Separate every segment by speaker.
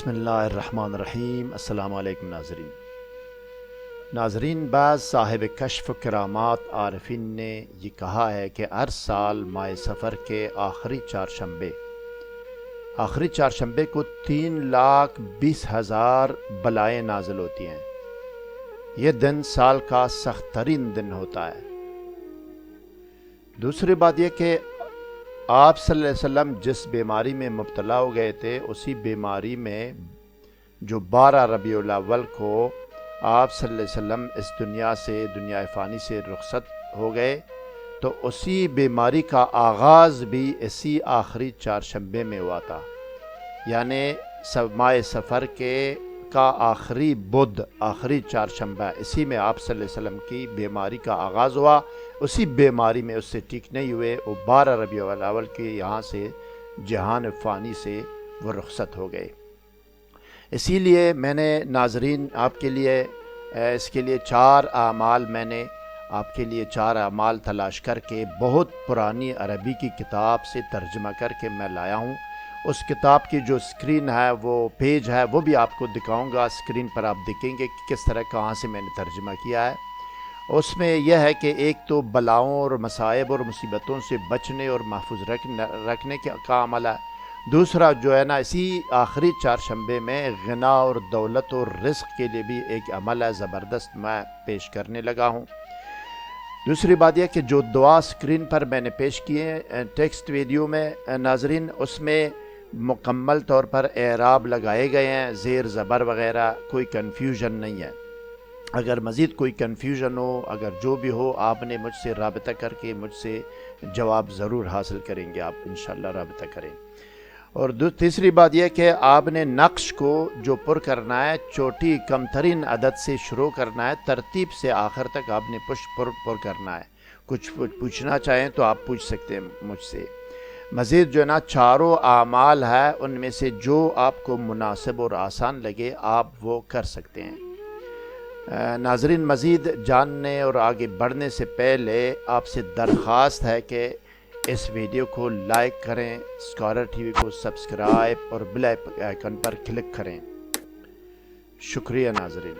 Speaker 1: بسم اللہ الرحمن الرحیم۔ السلام علیکم ناظرین، بعض صاحب کشف و کرامات عارفین نے یہ کہا ہے کہ ہر سال ماہ سفر کے آخری چہارشنبے کو 3,20,000 بلائیں نازل ہوتی ہیں۔ یہ دن سال کا سخت ترین دن ہوتا ہے۔ دوسری بات یہ کہ آپ صلی اللہ علیہ وسلم جس بیماری میں مبتلا ہو گئے تھے، اسی بیماری میں جو 12 ربیع الاول کو آپ صلی اللہ علیہ وسلم اس دنیا فانی سے رخصت ہو گئے، تو اسی بیماری کا آغاز بھی اسی آخری چہارشنبے میں ہوا تھا، یعنی ماہ سفر کا آخری بدھ، آخری چہارشنبہ، اسی میں آپ صلی اللہ علیہ وسلم کی بیماری کا آغاز ہوا۔ اسی بیماری میں اس سے ٹھیک نہیں ہوئے، وہ 12 ربیع الاول کے یہاں سے جہان فانی سے وہ رخصت ہو گئے۔ اسی لیے میں نے ناظرین آپ کے لیے اس کے لیے 4 اعمال آپ کے لیے 4 اعمال تلاش کر کے بہت پرانی عربی کی کتاب سے ترجمہ کر کے میں لایا ہوں۔ اس کتاب کی جو سکرین ہے، وہ پیج ہے، وہ بھی آپ کو دکھاؤں گا۔ سکرین پر آپ دیکھیں گے کہ کس طرح کہاں سے میں نے ترجمہ کیا ہے۔ اس میں یہ ہے کہ ایک تو بلاؤں اور مصائب اور مصیبتوں سے بچنے اور محفوظ رکھنے کا عمل ہے۔ دوسرا جو ہے نا، اسی آخری چہارشنبے میں غنا اور دولت اور رزق کے لیے بھی ایک عمل ہے زبردست، میں پیش کرنے لگا ہوں۔ دوسری بات یہ کہ جو دعا سکرین پر میں نے پیش کیے ٹیکسٹ ویڈیو میں ناظرین، اس میں مکمل طور پر اعراب لگائے گئے ہیں، زیر زبر وغیرہ، کوئی کنفیوژن نہیں ہے۔ اگر مزید کوئی کنفیوژن ہو، اگر جو بھی ہو، آپ نے مجھ سے رابطہ کر کے مجھ سے جواب ضرور حاصل کریں گے، آپ انشاءاللہ رابطہ کریں۔ اور تیسری بات یہ کہ آپ نے نقش کو جو پر کرنا ہے، چھوٹی کم ترین عدد سے شروع کرنا ہے، ترتیب سے آخر تک آپ نے پر کرنا ہے۔ کچھ پوچھنا چاہیں تو آپ پوچھ سکتے ہیں مجھ سے۔ مزید جو ہے نا 4 اعمال ہے، ان میں سے جو آپ کو مناسب اور آسان لگے آپ وہ کر سکتے ہیں۔ ناظرین، مزید جاننے اور آگے بڑھنے سے پہلے آپ سے درخواست ہے کہ اس ویڈیو کو لائک کریں، اسکالر ٹی وی کو سبسکرائب اور بیل آئیکن پر کلک کریں۔ شکریہ ناظرین۔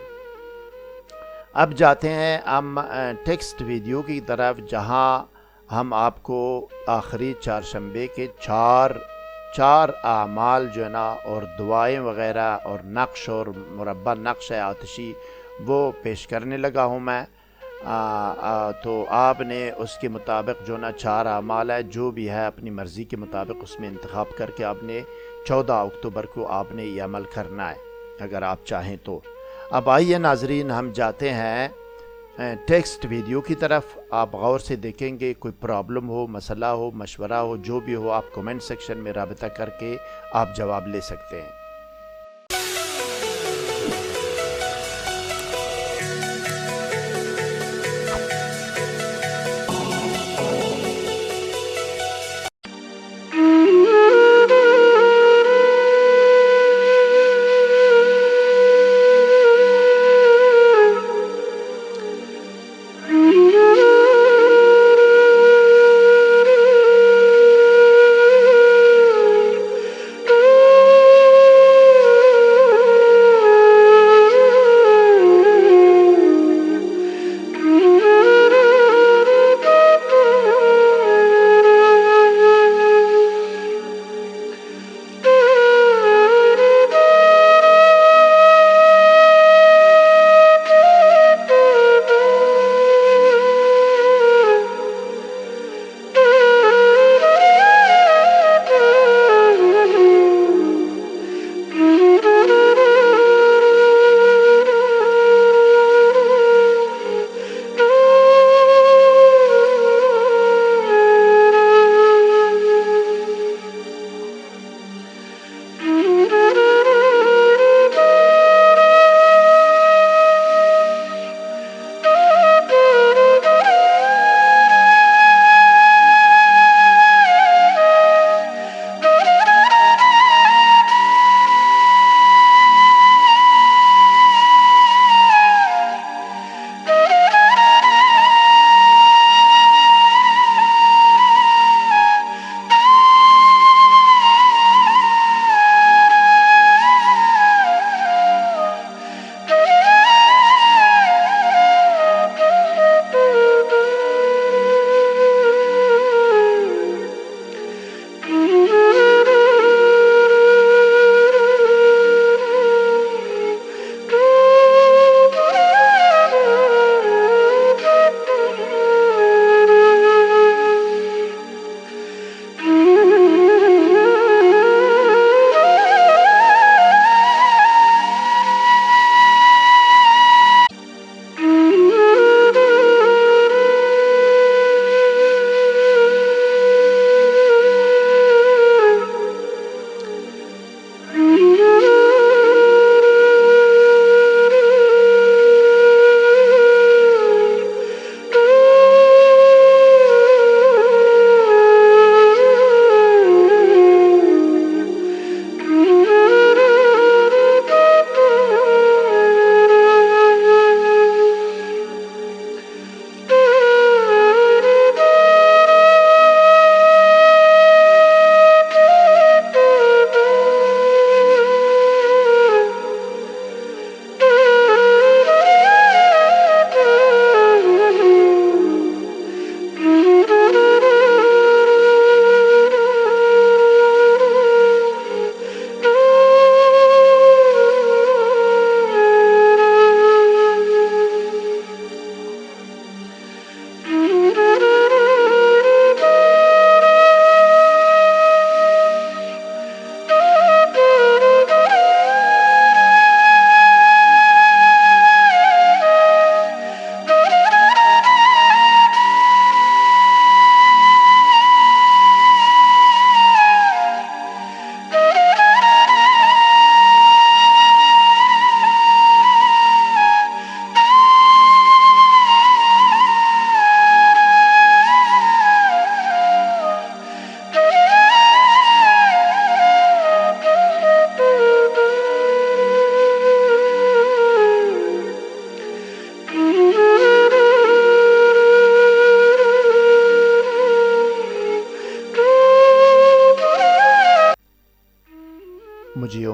Speaker 1: اب جاتے ہیں ہم ٹیکسٹ ویڈیو کی طرف، جہاں ہم آپ کو آخری چہارشنبے کے 4 اعمال جو ہے نا، اور دعائیں وغیرہ اور نقش اور مربع نقش آتشی وہ پیش کرنے لگا ہوں میں۔ تو آپ نے اس کے مطابق جو نا 4 اعمال ہے، جو بھی ہے اپنی مرضی کے مطابق اس میں انتخاب کر کے آپ نے 14 اکتوبر کو آپ نے یہ عمل کرنا ہے، اگر آپ چاہیں تو۔ اب آئیے ناظرین، ہم جاتے ہیں ٹیکسٹ ویڈیو کی طرف۔ آپ غور سے دیکھیں گے، کوئی پرابلم ہو، مسئلہ ہو، مشورہ ہو، جو بھی ہو، آپ کومنٹ سیکشن میں رابطہ کر کے آپ جواب لے سکتے ہیں۔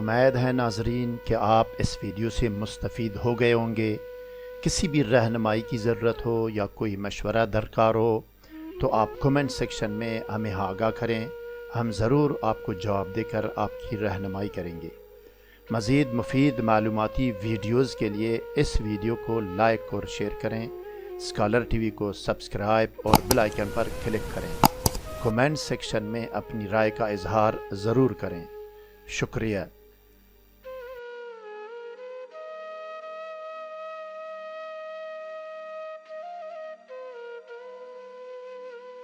Speaker 1: امید ہے ناظرین کہ آپ اس ویڈیو سے مستفید ہو گئے ہوں گے۔ کسی بھی رہنمائی کی ضرورت ہو یا کوئی مشورہ درکار ہو تو آپ کومنٹ سیکشن میں ہمیں آگاہ کریں، ہم ضرور آپ کو جواب دے کر آپ کی رہنمائی کریں گے۔ مزید مفید معلوماتی ویڈیوز کے لیے اس ویڈیو کو لائک اور شیئر کریں، اسکالر ٹی وی کو سبسکرائب اور بیل آئیکن پر کلک کریں۔ کومنٹ سیکشن میں اپنی رائے کا اظہار ضرور کریں۔ شکریہ۔